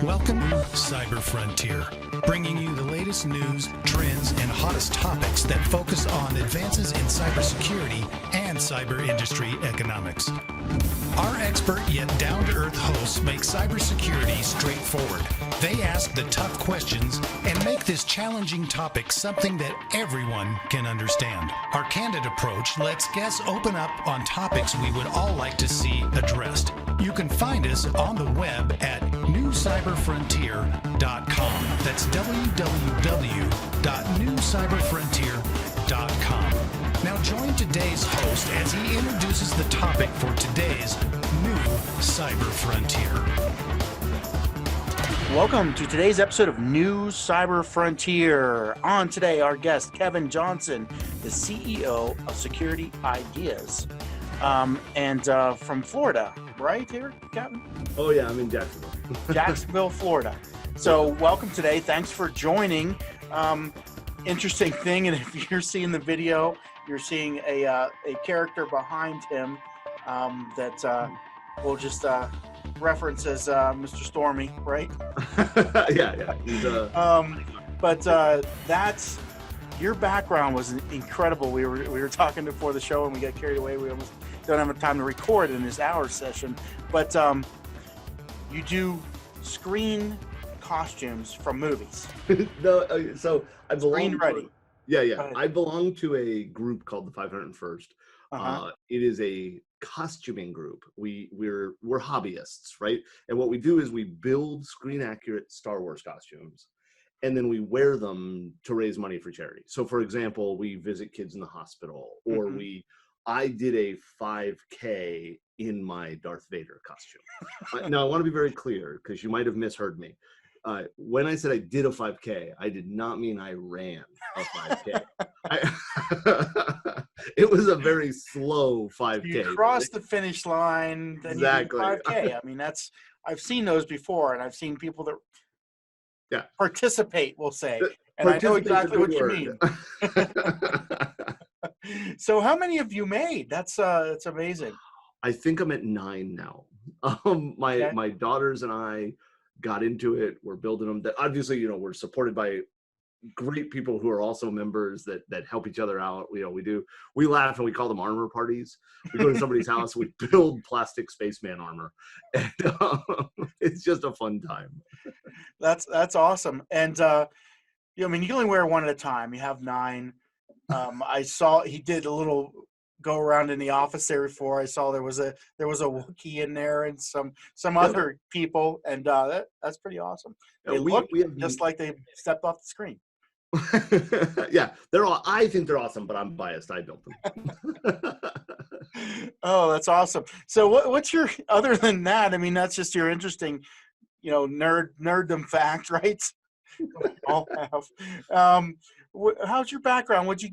Welcome to Cyber Frontier, bringing you the latest news, trends, and hottest topics that focus on advances in cybersecurity and cyber industry economics. Our expert yet down-to-earth hosts make cybersecurity straightforward. They ask the tough questions and make this challenging topic something that everyone can understand. Our candid approach lets guests open up on topics we would all like to see addressed. You can find us on the web at newcyberfrontier.com. That's www.newcyberfrontier.com. Now join today's host as he introduces the topic for today's new Cyber Frontier. Welcome to today's episode of New Cyber Frontier. On today, our guest, Kevin Johnson, the CEO of Security Ideas, and from Florida, right here, Kevin? Oh yeah, I'm in Jacksonville. Jacksonville, Florida. So welcome today. Thanks for joining. Interesting thing, and if you're seeing the video, you're seeing a character behind him that we'll just reference as Mr. Stormy, right? yeah. He's, but that's your background was incredible. We were talking before the show and we got carried away. We almost don't have time to record in this hour session. But you do screen costumes from movies. No, so I belong. Screen ready. Yeah. I belong to a group called the 501st. It is a costuming group. We're hobbyists, right? And what we do is we build screen accurate Star Wars costumes, and then we wear them to raise money for charity. So, for example, we visit kids in the hospital, or I did a 5K in my Darth Vader costume. Now, I want to be very clear because you might have misheard me. When I said I did a 5K, I did not mean I ran a 5K. It was a very slow 5K. You crossed the finish line, then exactly. You did 5K. I mean, I've seen those before, and I've seen people that participate, we'll say, and I know exactly what you mean. So, how many have you made? That's amazing. I think I'm at 9 now. My daughters and I got into it. We're building them. That obviously, we're supported by great people who are also members that help each other out. We laugh and we call them armor parties. We go to somebody's house, we build plastic spaceman armor, and it's just a fun time. That's awesome. And I mean, you can only wear one at a time. You have 9. I saw he did a little go around in the office there before. I saw there was a Wookiee in there and some other people, and that's pretty awesome. They look just like they stepped off the screen. Yeah, I think they're awesome, but I'm biased. I built them. Oh, that's awesome. So what's your, other than that, I mean, that's just your interesting, nerddom fact, right? We all have. How's your background? What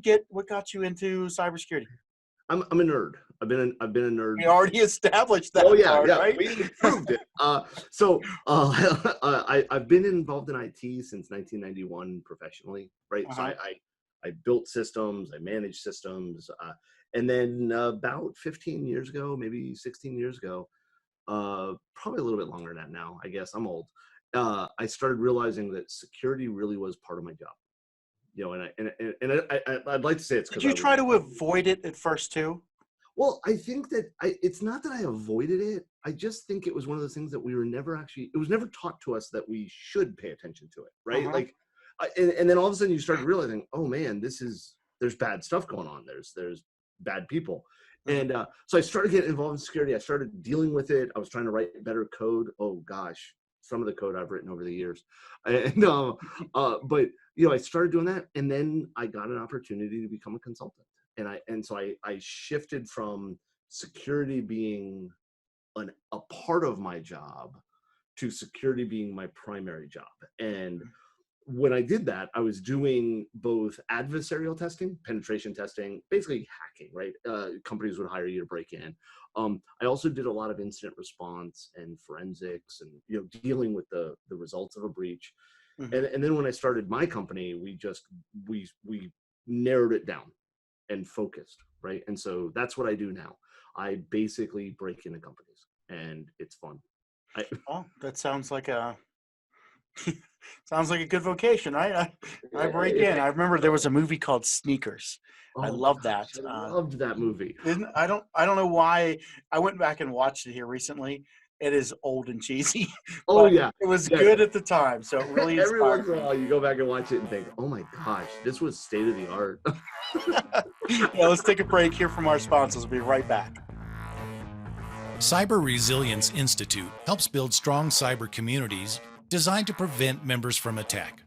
got you into cybersecurity? I'm a nerd. I've been a nerd. We already established that. Oh yeah, part, right? We proved it. I've been involved in IT since 1991 professionally, right? So I built systems, I managed systems, and then about 15 years ago, maybe 16 years ago, probably a little bit longer than that now. I guess I'm old. I started realizing that security really was part of my job. I'd like to say it's because. Did you try to avoid it at first too? Well, I think that it's not that I avoided it. I just think it was one of those things that it was never taught to us that we should pay attention to it, right? Like, and then all of a sudden you started realizing, oh man, there's bad stuff going on. There's bad people. And so I started getting involved in security. I started dealing with it. I was trying to write better code. Oh gosh, some of the code I've written over the years. And, but I started doing that, and then I got an opportunity to become a consultant. So I shifted from security being a part of my job to security being my primary job. And when I did that, I was doing both adversarial testing, penetration testing, basically hacking, right? Companies would hire you to break in. I also did a lot of incident response and forensics and, dealing with the results of a breach. And then when I started my company, we narrowed it down and focused, right? And so that's what I do now. I basically break into companies, and it's fun. Well, that sounds like a sounds like a good vocation, right? I break in. I remember there was a movie called Sneakers. I Oh my love that. gosh, I loved that movie. I don't know why I went back and watched it here recently. It is old and cheesy, Oh but yeah, it was yeah. good at the time, so it really Every once inspired in a me. while, you go back and watch it and think, "Oh my gosh, this was state of the art." Yeah, let's take a break here from our sponsors. We'll be right back. Cyber Resilience Institute helps build strong cyber communities designed to prevent members from attack.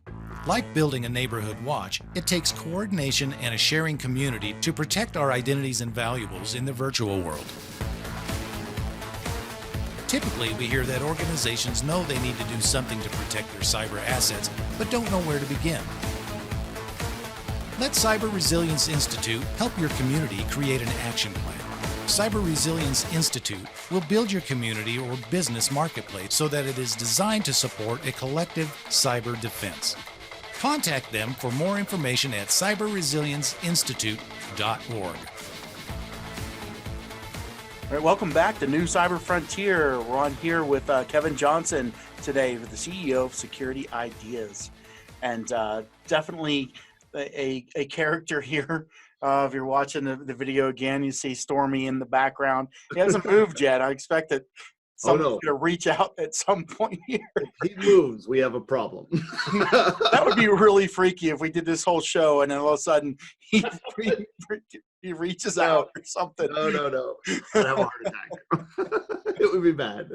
Like building a neighborhood watch, it takes coordination and a sharing community to protect our identities and valuables in the virtual world. Typically, we hear that organizations know they need to do something to protect their cyber assets, but don't know where to begin. Let Cyber Resilience Institute help your community create an action plan. Cyber Resilience Institute will build your community or business marketplace so that it is designed to support a collective cyber defense. Contact them for more information at cyberresilienceinstitute.org. All right, welcome back to New Cyber Frontier. We're on here with Kevin Johnson today, with the CEO of Security Ideas, and definitely a character here. If you're watching the video again, you see Stormy in the background. He hasn't moved yet. I expect that someone's going to reach out at some point here. If he moves, we have a problem. That would be really freaky if we did this whole show and then all of a sudden he reaches out or something. No. I'd have a heart attack. It would be bad.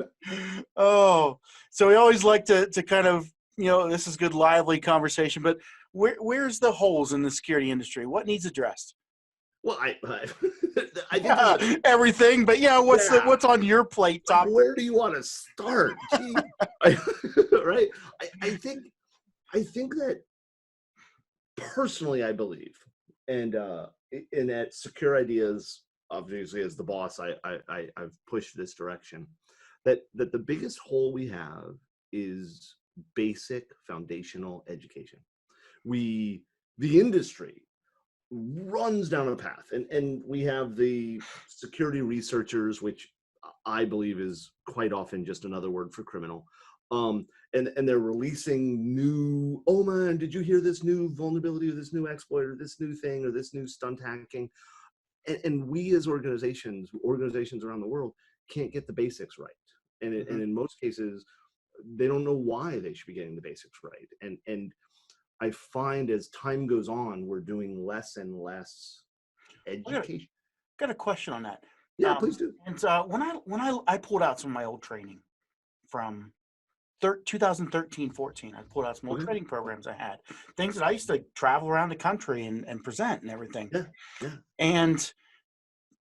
Oh, so we always like to kind of, this is good, lively conversation, but where's the holes in the security industry? What needs addressed? Well, I think everything, but what's on your plate? Top. Where do you want to start? Right? I think that personally, I believe, and at Secure Ideas, obviously as the boss, I've pushed this direction, that the biggest hole we have is basic foundational education. The industry runs down a path, and we have the security researchers, which I believe is quite often just another word for criminal, and they're releasing new, oh man, did you hear this new vulnerability or this new exploit or this new thing or this new stunt hacking, and we as organizations around the world can't get the basics right, and in most cases they don't know why they should be getting the basics right, and I find as time goes on, we're doing less and less education. Got a question on that. Yeah, please do. And when I pulled out some of my old training from 2013-14, I pulled out some old training programs I had, things that I used to travel around the country and present and everything. Yeah. And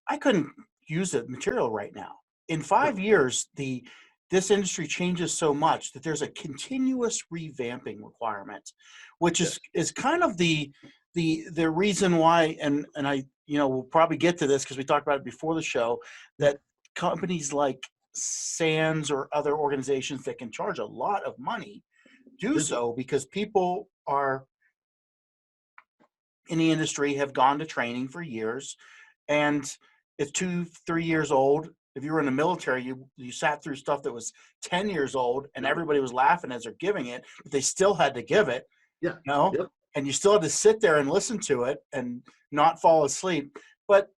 I couldn't use the material right now. In 5 years, this industry changes so much that there's a continuous revamping requirement, which is kind of the reason why, and I, we'll probably get to this because we talked about it before the show, that companies like SANS or other organizations that can charge a lot of money do so because people are in the industry, have gone to training for years, and it's 2-3 years old. If you were in the military, you sat through stuff that was 10 years old and everybody was laughing as they're giving it, but they still had to give it, and you still had to sit there and listen to it and not fall asleep. But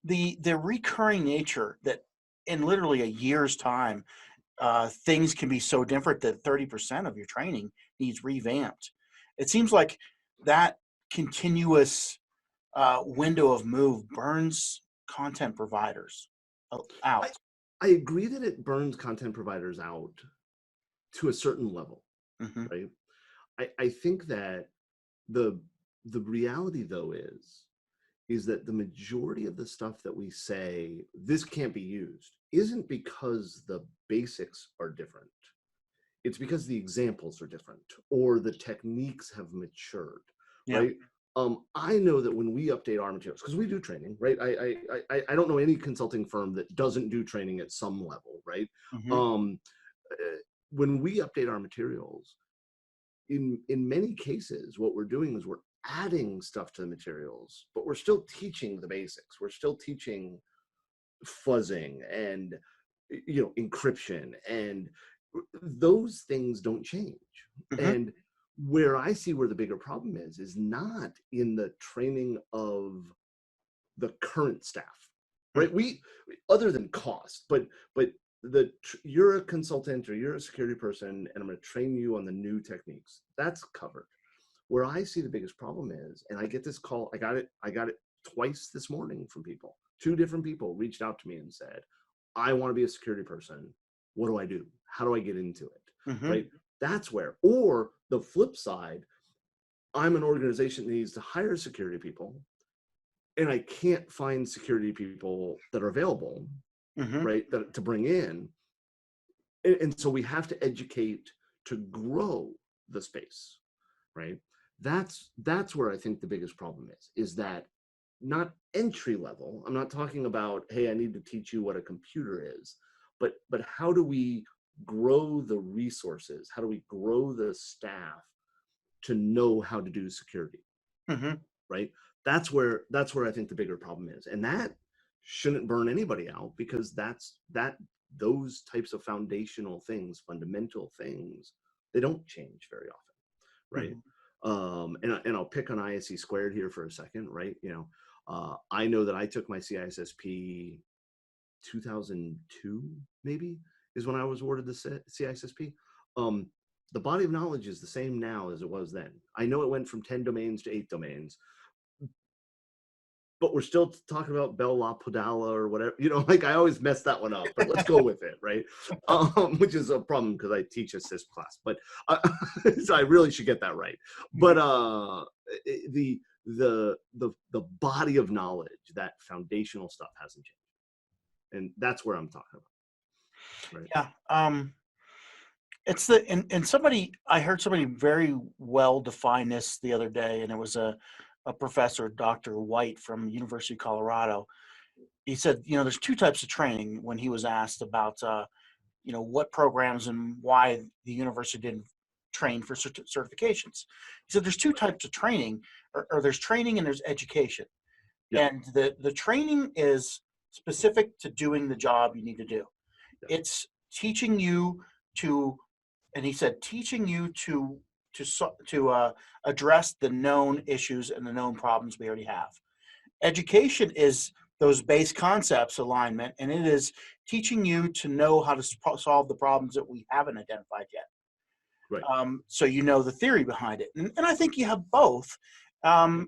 the recurring nature that in literally a year's time, things can be so different that 30% of your training needs revamped. It seems like that continuous window of move burns content providers out. I agree that it burns content providers out to a certain level, right? I think that the reality though is that the majority of the stuff that we say this can't be used isn't because the basics are different. It's because the examples are different or the techniques have matured, right? I know that when we update our materials, because we do training, right? I don't know any consulting firm that doesn't do training at some level, right? When we update our materials, in many cases, what we're doing is we're adding stuff to the materials, but we're still teaching the basics. We're still teaching fuzzing and encryption, and those things don't change. And where I see where the bigger problem is not in the training of the current staff, right? We, other than cost, but you're a consultant or you're a security person, and I'm going to train you on the new techniques. That's covered. Where I see the biggest problem is, and I get this call, I got it twice this morning from people. 2 different people reached out to me and said, I want to be a security person. What do I do? How do I get into it? Right? That's where, or the flip side, I'm an organization that needs to hire security people, and I can't find security people that are available, right, to bring in. And so we have to educate to grow the space, right? That's where I think the biggest problem is that not entry level. I'm not talking about, hey, I need to teach you what a computer is, but how do we grow the resources? How do we grow the staff to know how to do security? Right? That's where I think the bigger problem is, and that shouldn't burn anybody out, because those types of foundational things, fundamental things, they don't change very often, right? And I'll pick on ISC squared here for a second, right? I know that I took my CISSP 2002, maybe, is when I was awarded the CISSP. The body of knowledge is the same now as it was then. I know it went from 10 domains to 8 domains, but we're still talking about Bell LaPodala or whatever, like I always mess that one up, but let's go with it, right? Which is a problem because I teach a CISP class, but so I really should get that right. But the body of knowledge, that foundational stuff hasn't changed, and that's where I'm talking about. Right? Yeah. It's and somebody, I heard somebody very well define this the other day, and it was a professor, Dr. White from University of Colorado. He said, there's 2 types of training when he was asked about, what programs and why the university didn't train for certifications. He said there's 2 types of training, or there's training and there's education. Yeah. And the training is specific to doing the job you need to do. Yeah. It's teaching you to, and he said, teaching you to address the known issues and the known problems we already have. Education is those base concepts alignment, and it is teaching you to know how to solve the problems that we haven't identified yet. Right. So the theory behind it, and I think you have both. And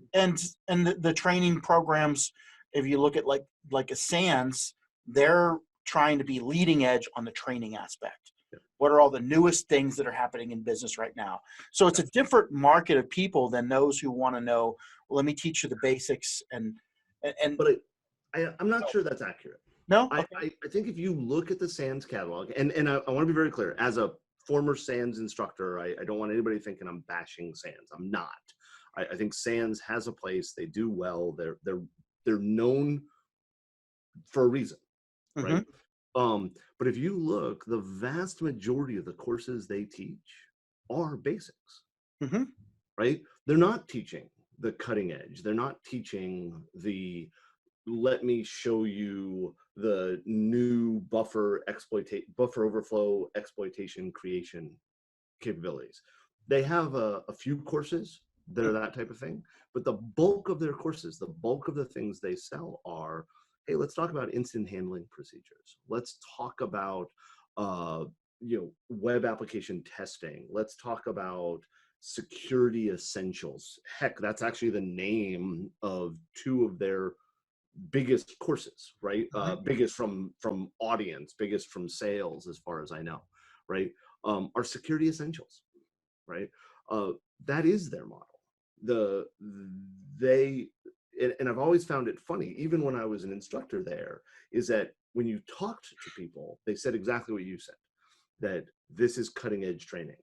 the training programs, if you look at like a SANS, they're trying to be leading edge on the training aspect. What are all the newest things that are happening in business right now? So it's a different market of people than those who want to know, well, let me teach you the basics. But I'm not sure that's accurate. No? Okay. I think if you look at the SANS catalog, and I want to be very clear, as a former SANS instructor, I don't want anybody thinking I'm bashing SANS. I'm not. I think SANS has a place. They do well. They're known for a reason, right? But if you look, the vast majority of the courses they teach are basics, right? They're not teaching the cutting edge. They're not teaching let me show you the new buffer overflow exploitation creation capabilities. They have a few courses that are that type of thing, but the bulk of their courses, the bulk of the things they sell are, hey, let's talk about instant handling procedures. Let's talk about web application testing. Let's talk about security essentials. Heck, that's actually the name of 2 of their biggest courses, right? Biggest from audience, biggest from sales, as far as I know, right? Are security essentials, right? That is their model. And I've always found it funny, even when I was an instructor there, is that when you talked to people, they said exactly what you said, that this is cutting edge training.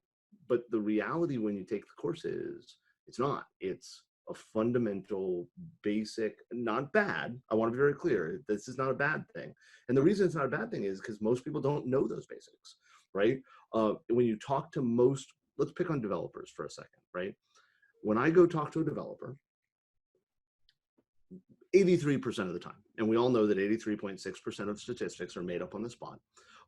But the reality when you take the course is, it's not. It's a fundamental, basic, not bad. I want to be very clear. This is not a bad thing. And the reason it's not a bad thing is because most people don't know those basics, right? When you talk to let's pick on developers for a second, right? When I go talk to a developer, 83% of the time, and we all know that 83.6% of statistics are made up on the spot.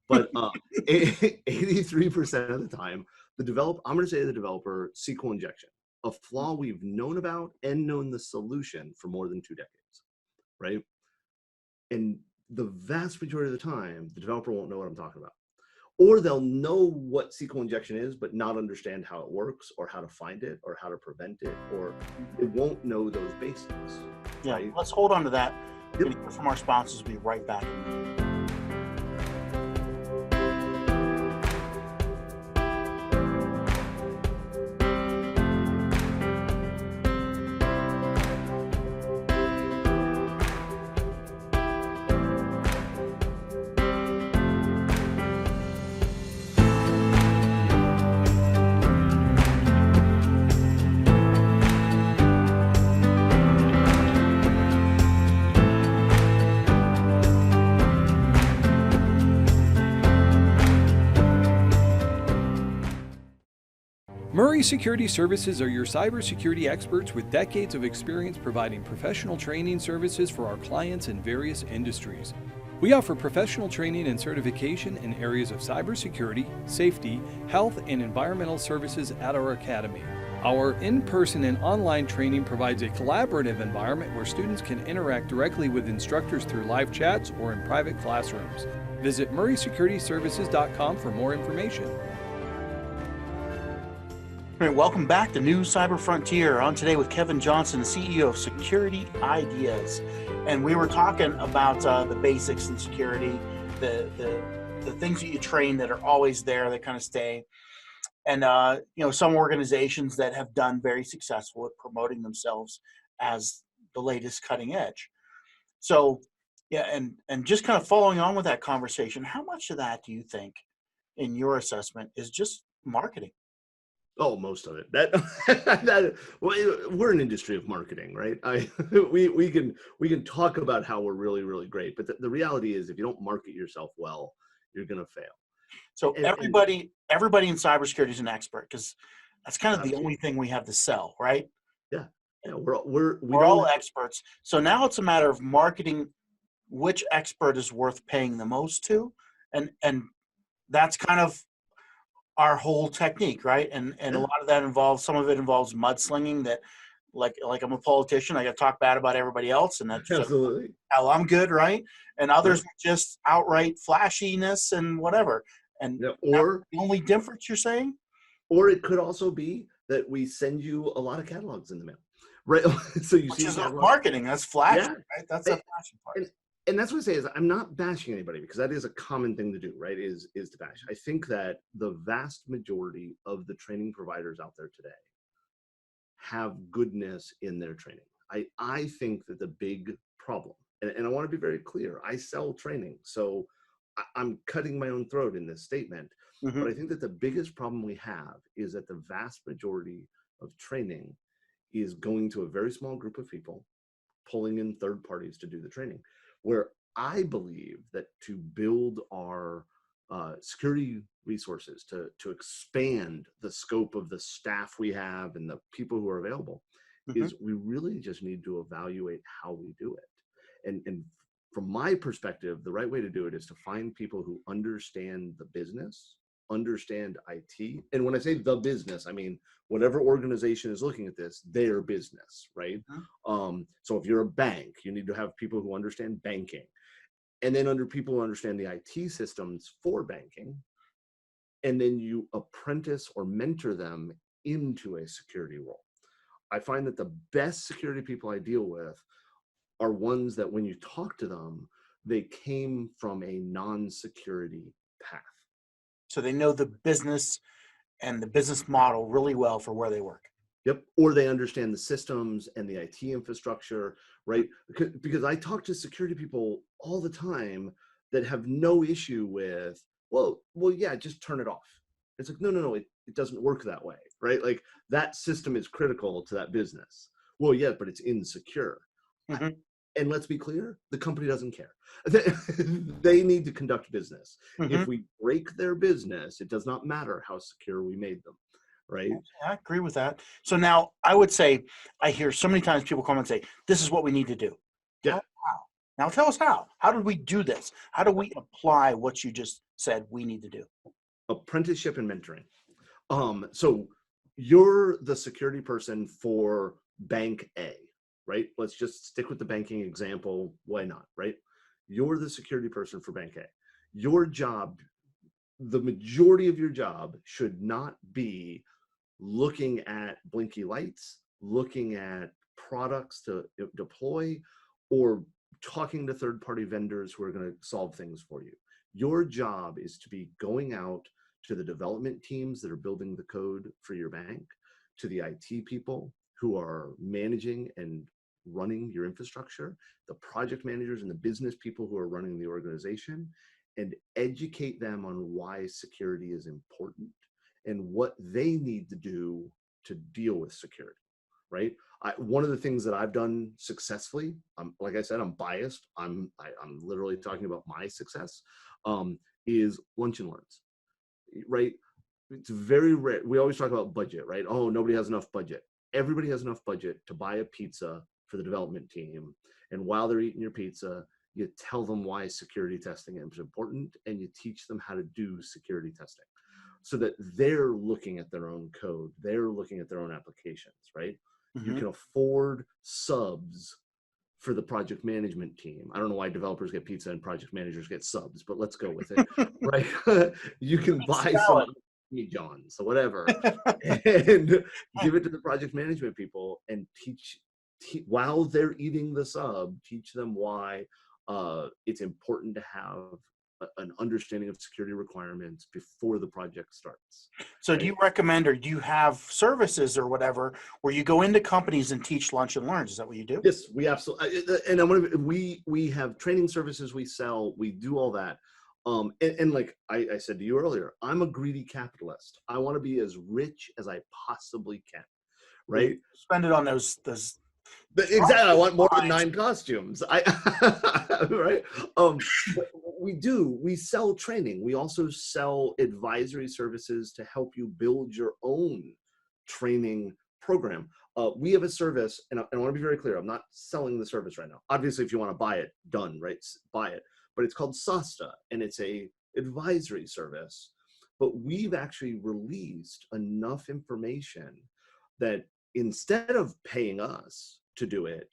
But 83% of the time, I'm going to say to the developer, SQL injection, a flaw we've known about and known the solution for more than 2 decades, right? And the vast majority of the time, the developer won't know what I'm talking about. Or they'll know what SQL injection is, but not understand how it works or how to find it or how to prevent it, or it won't know those basics. Yeah, right? let's hold on to that. Yep. We're gonna hear from our sponsors. We'll be right back. Murray Security Services are your cybersecurity experts with decades of experience providing professional training services for our clients in various industries. We offer professional training and certification in areas of cybersecurity, safety, health, and environmental services at our academy. Our in-person and online training provides a collaborative environment where students can interact directly with instructors through live chats or in private classrooms. Visit murraysecurityservices.com for more information. All right, welcome back to New Cyber Frontier. On today with Kevin Johnson, CEO of Security Ideas, and we were talking about the basics in security, the things that you train that are always there, that kind of stay, and some organizations that have done very successful at promoting themselves as the latest cutting edge. So, yeah, and just kind of following on with that conversation, how much of that do you think, in your assessment, is just marketing? Oh, most of it. We're an industry of marketing, right? We can talk about how we're really, really great, but the reality is, if you don't market yourself well, you're going to fail. So everybody in cybersecurity is an expert, because that's kind of the only thing we have to sell, right? Yeah, we're all experts. So now it's a matter of marketing which expert is worth paying the most to, and that's kind of our whole technique, right? And a lot of that some of it involves mudslinging, that like I'm a politician, I got to talk bad about everybody else, and that's absolutely how I'm good, right? And others just outright flashiness and whatever. And or the only difference, you're saying? Or it could also be that we send you a lot of catalogs in the mail, right? So you Which see is marketing. That's flashy, right? That's the flashy part. And that's what I say is, I'm not bashing anybody, because that is a common thing to do, right? Is to bash. I think that the vast majority of the training providers out there today have goodness in their training. I think that the big problem, and I want to be very clear, I sell training, so I'm cutting my own throat in this statement, but I think that the biggest problem we have is that the vast majority of training is going to a very small group of people, pulling in third parties to do the training. Where I believe that to build our security resources, to expand the scope of the staff we have and the people who are available, is we really just need to evaluate how we do it. And from my perspective, the right way to do it is to find people who understand the business, understand IT. And when I say the business, I mean whatever organization is looking at this, their business, right? So if you're a bank, you need to have people who understand banking. And then under people who understand the IT systems for banking, and then you apprentice or mentor them into a security role. I find that the best security people I deal with are ones that when you talk to them, they came from a non-security path. So they know the business and the business model really well for where they work. Yep. Or they understand the systems and the IT infrastructure, right? Because I talk to security people all the time that have no issue with, well, yeah, just turn it off. It's like, no, it doesn't work that way, right? Like, that system is critical to that business. Well, yeah, but it's insecure. And let's be clear, the company doesn't care. They need to conduct business. If we break their business, it does not matter how secure we made them, right? I agree with that. So now I would say, I hear so many times people come and say, this is what we need to do. Yeah. How? Now tell us how. How did we do this? How do we apply what you just said we need to do? Apprenticeship and mentoring. So you're the security person for bank A, right? Let's just stick with the banking example. Why not, right? You're the security person for bank A. Your job, the majority of your job should not be looking at blinky lights, looking at products to deploy, or talking to third-party vendors who are going to solve things for you. Your job is to be going out to the development teams that are building the code for your bank, to the IT people who are managing and running your infrastructure, the project managers and the business people who are running the organization, and educate them on why security is important and what they need to do to deal with security, right? One of the things that I've done successfully, like I said, I'm biased. I'm literally talking about my success, is lunch and learns, right? It's very rare. We always talk about budget, right? Oh, nobody has enough budget. Everybody has enough budget to buy a pizza for the development team. And while they're eating your pizza, you tell them why security testing is important, and you teach them how to do security testing so that they're looking at their own code. They're looking at their own applications, right? You can afford subs for the project management team. I don't know why developers get pizza and project managers get subs, but let's go with it, right? You can buy some Johns or whatever and give it to the project management people and teach while they're eating the sub, teach them why it's important to have an understanding of security requirements before the project starts. So right? do you recommend, or do you have services or whatever where you go into companies and teach lunch and learns? Is that what you do? Yes, we absolutely, and we have training services we sell, we do all that. And like I said to you earlier, I'm a greedy capitalist. I want to be as rich as I possibly can, right? Spend it on those Exactly. I want more than 9 costumes. Right. We sell training. We also sell advisory services to help you build your own training program. We have a service, and I want to be very clear. I'm not selling the service right now. Obviously, if you want to buy it, done, right? Buy it. But it's called Salsa, and it's a advisory service. But we've actually released enough information that instead of paying us to do it,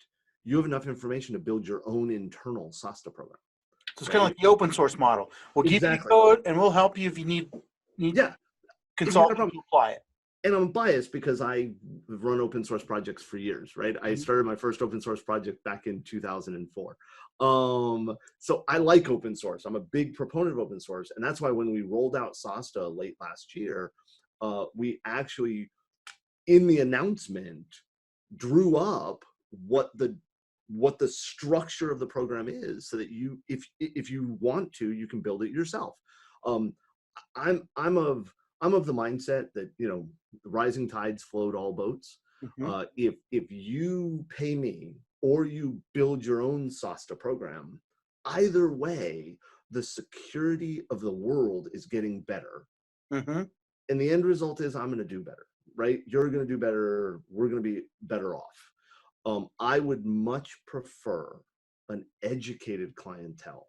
you have enough information to build your own internal SASTA program. So it's kind of like the open source model. We'll give you the code and we'll help you if you need consulting to apply it. And I'm biased because I've run open source projects for years, right? I started my first open source project back in 2004. So I like open source. I'm a big proponent of open source. And that's why when we rolled out SASTA late last year, we actually, in the announcement, drew up what the structure of the program is, so that you, if you want to, you can build it yourself. I'm of the mindset that, rising tides float all boats. If you pay me or you build your own SASTA program, either way, the security of the world is getting better. And the end result is I'm going to do better, right? You're going to do better. We're going to be better off. I would much prefer an educated clientele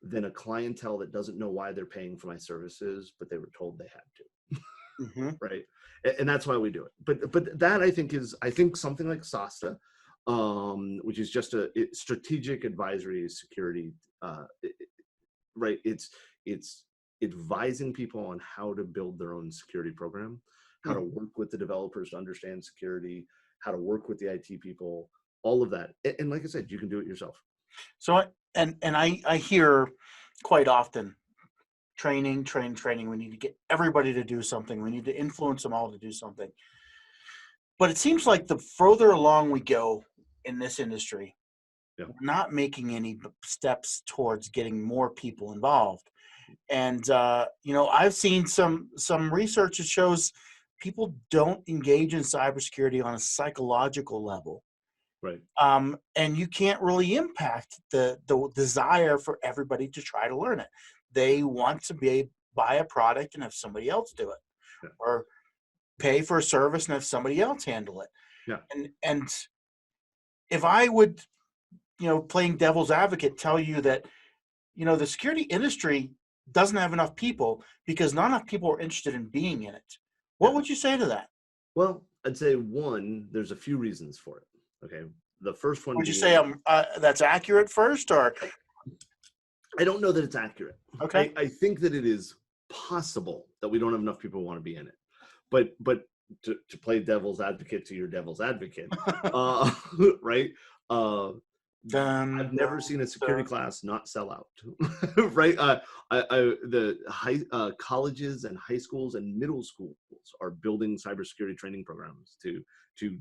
than a clientele that doesn't know why they're paying for my services, but they were told they had to. Right? And that's why we do it. But that I think something like SASTA, which is just a strategic advisory security, right? It's advising people on how to build their own security program, how to work with the developers to understand security, how to work with the IT people, all of that. And like I said, you can do it yourself. So, I hear quite often, training. We need to get everybody to do something. We need to influence them all to do something. But it seems like the further along we go in this industry, we're not making any steps towards getting more people involved. And, I've seen some research that shows people don't engage in cybersecurity on a psychological level. Right. And you can't really impact the desire for everybody to try to learn it. They want to buy a product and have somebody else do it, or pay for a service and have somebody else handle it. And if I would, playing devil's advocate, tell you that, the security industry doesn't have enough people because not enough people are interested in being in it. What would you say to that? Well, I'd say one, there's a few reasons for it. Okay. The first one Would you being, say that's accurate first, or I don't know that it's accurate. okay? I think that it is possible that we don't have enough people who want to be in it. But to play devil's advocate to your devil's advocate, right? I've never seen a security class not sell out, right? The colleges and high schools and middle schools are building cybersecurity training programs to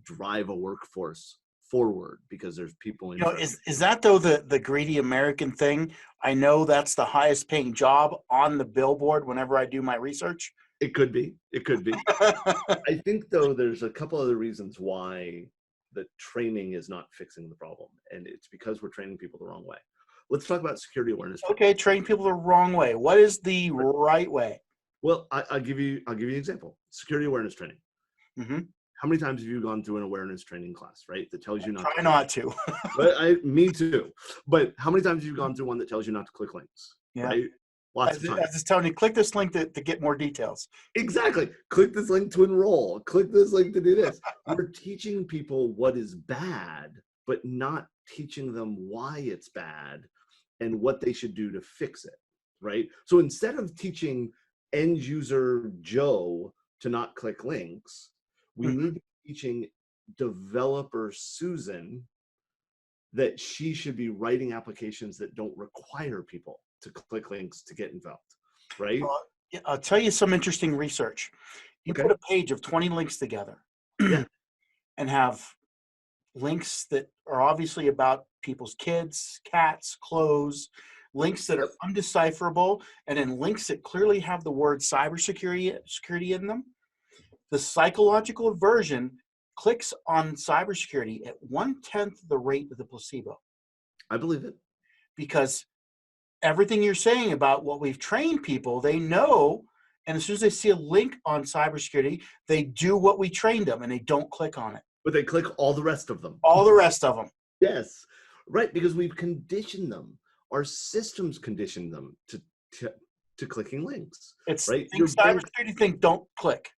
drive a workforce forward because there's people in. Is that though the greedy American thing? I know that's the highest paying job on the billboard whenever I do my research. It could be. It could be. I think though there's a couple other reasons why the training is not fixing the problem, and it's because we're training people the wrong way. Let's talk about security awareness. Okay, train people the wrong way. What is the right way? Well, I'll give you an example. Security awareness training. Mm-hmm. How many times have you gone through an awareness training class, right? That tells you not. Try not to. But me too. But how many times have you gone through one that tells you not to click links? Yeah. Right. Lots of times. As it's telling you, click this link to get more details. Exactly. Click this link to enroll. Click this link to do this. We're teaching people what is bad, but not teaching them why it's bad and what they should do to fix it, right? So instead of teaching end user Joe to not click links, we need to be teaching developer Susan that she should be writing applications that don't require people to click links to get involved, right? I'll tell you some interesting research. You put a page of 20 links together and have links that are obviously about people's kids, cats, clothes, links that are undecipherable, and then links that clearly have the word cybersecurity in them. The psychological aversion clicks on cybersecurity at 1/10 the rate of the placebo. I believe it. Because everything you're saying about what we've trained people, they know, and as soon as they see a link on cybersecurity, they do what we trained them and they don't click on it. But they click all the rest of them. All the rest of them. Yes, right, because we've conditioned them. Our systems conditioned them to clicking links. It's right. Think cybersecurity, think don't click.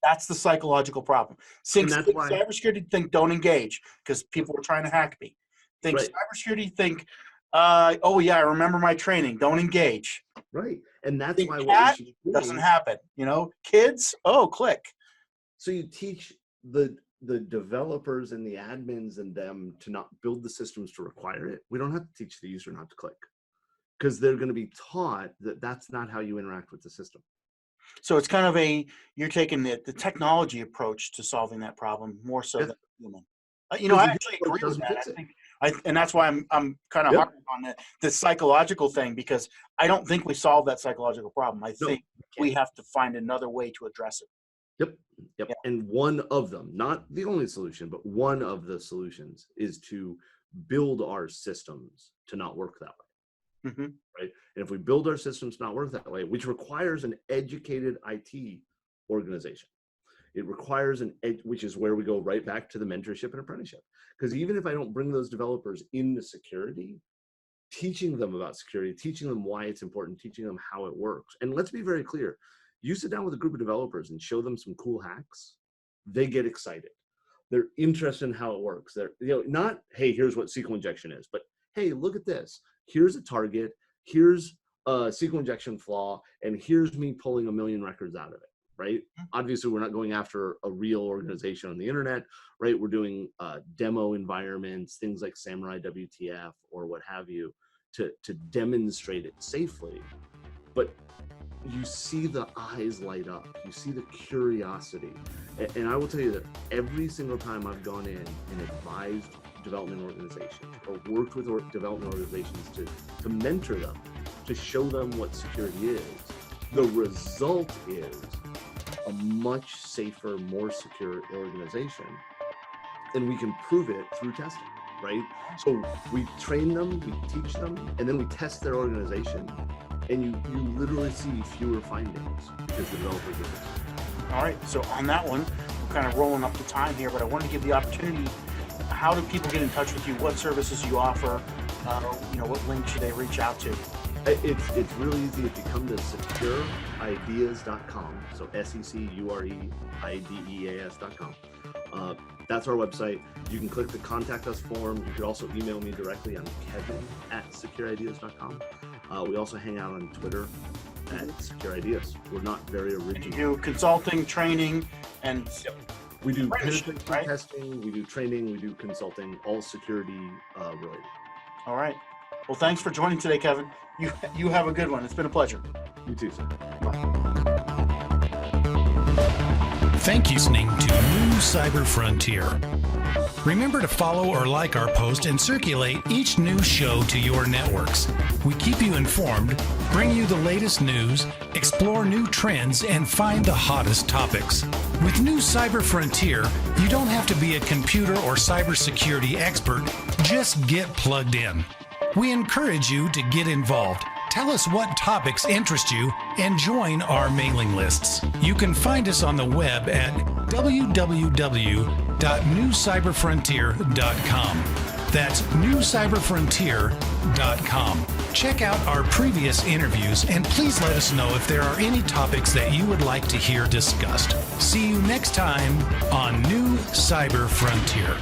That's the psychological problem. Think cybersecurity, think don't engage because people are trying to hack me. Think cybersecurity, think oh yeah, I remember my training. Don't engage. Right, and that's think why what we should do doesn't happen. Kids. Oh, click. So you teach the developers and the admins and them to not build the systems to require it. We don't have to teach the user not to click because they're going to be taught that that's not how you interact with the system. So it's kind of you're taking the technology approach to solving that problem more so than human. I actually agree with that. And that's why I'm kind of hard on the psychological thing, because I don't think we solve that psychological problem. I think we have to find another way to address it. Yep. Yeah. And one of them, not the only solution, but one of the solutions is to build our systems to not work that way. Mm-hmm. Right. And if we build our systems to not work that way, which requires an educated IT organization, it requires which is where we go right back to the mentorship and apprenticeship. Because even if I don't bring those developers into security, teaching them about security, teaching them why it's important, teaching them how it works. And let's be very clear. You sit down with a group of developers and show them some cool hacks, they get excited. They're interested in how it works. They're, not, hey, here's what SQL injection is, but hey, look at this. Here's a target. Here's a SQL injection flaw. And here's me pulling 1 million records out of it, right? Obviously, we're not going after a real organization on the internet, right? We're doing demo environments, things like Samurai WTF or what have you to demonstrate it safely. But you see the eyes light up, you see the curiosity. And I will tell you that every single time I've gone in and advised development organizations or worked with development organizations to mentor them, to show them what security is, the result is a much safer, more secure organization. And we can prove it through testing, right? So we train them, we teach them, and then we test their organization. And you literally see fewer findings because the developers are there. All right, so on that one, we're kind of rolling up the time here, but I wanted to give the opportunity. How do people get in touch with you? What services you offer? What link should they reach out to? It's really easy. If you come to secureideas.com, so SECUREIDEAS.com. That's our website. You can click the contact us form. You could also email me directly on kevin@secureideas.com. We also hang out on Twitter at Secure Ideas. We're not very original. You do consulting, training, and We do apprenticeship, penetration right? testing, we do training, we do consulting, all security related. all right. Well, thanks for joining today, Kevin. You have a good one. It's been a pleasure. You too, sir. Thank you for listening to New Cyber Frontier. Remember to follow or like our post and circulate each new show to your networks. We keep you informed, bring you the latest news, explore new trends, and find the hottest topics. With New Cyber Frontier, you don't have to be a computer or cybersecurity expert. Just get plugged in. We encourage you to get involved. Tell us what topics interest you and join our mailing lists. You can find us on the web at www.newcyberfrontier.com. That's newcyberfrontier.com. Check out our previous interviews and please let us know if there are any topics that you would like to hear discussed. See you next time on New Cyber Frontier.